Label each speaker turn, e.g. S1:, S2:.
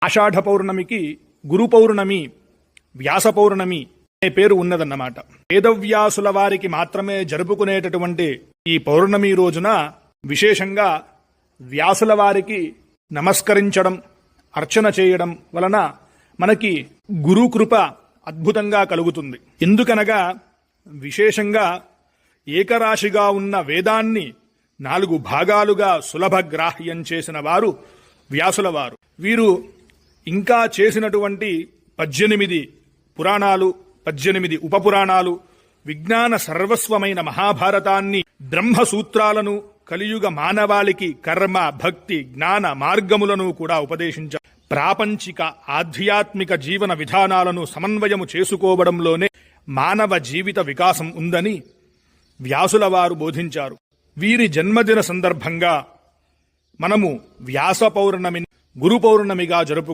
S1: ఆషాఢ పౌర్ణమికి గురు పౌర్ణమి, వ్యాస పౌర్ణమి అనే పేరు ఉన్నదన్నమాట. వేదవ్యాసుల వారికి మాత్రమే జరుపుకునేటటువంటి ఈ పౌర్ణమి రోజున విశేషంగా వ్యాసుల వారికి నమస్కరించడం, అర్చన చేయడం వలన మనకి గురుకృప అద్భుతంగా కలుగుతుంది. ఎందుకనగా విశేషంగా ఏకరాశిగా ఉన్న వేదాన్ని 4 భాగాలుగా సులభగ్రాహ్యం చేసిన వారు వ్యాసుల వారు. వీరు ఇంకా చేసినటువంటి 18 పురాణాలు, 18 ఉపపురాణాలు, విజ్ఞాన సర్వస్వమైన మహాభారతాన్ని, బ్రహ్మసూత్రాలను, కలియుగ మానవాళికి కర్మ, భక్తి, జ్ఞాన మార్గములను కూడా ఉపదేశించారు. ప్రాపంచిక ఆధ్యాత్మిక జీవన విధానాలను సమన్వయము చేసుకోవడంలోనే మానవ జీవిత వికాసం ఉందని వ్యాసుల వారు బోధించారు. వీరి జన్మదిన సందర్భంగా మనము వ్యాస పౌర్ణమిని గురు పౌర్ణమిగా జరుపుకుంటాం.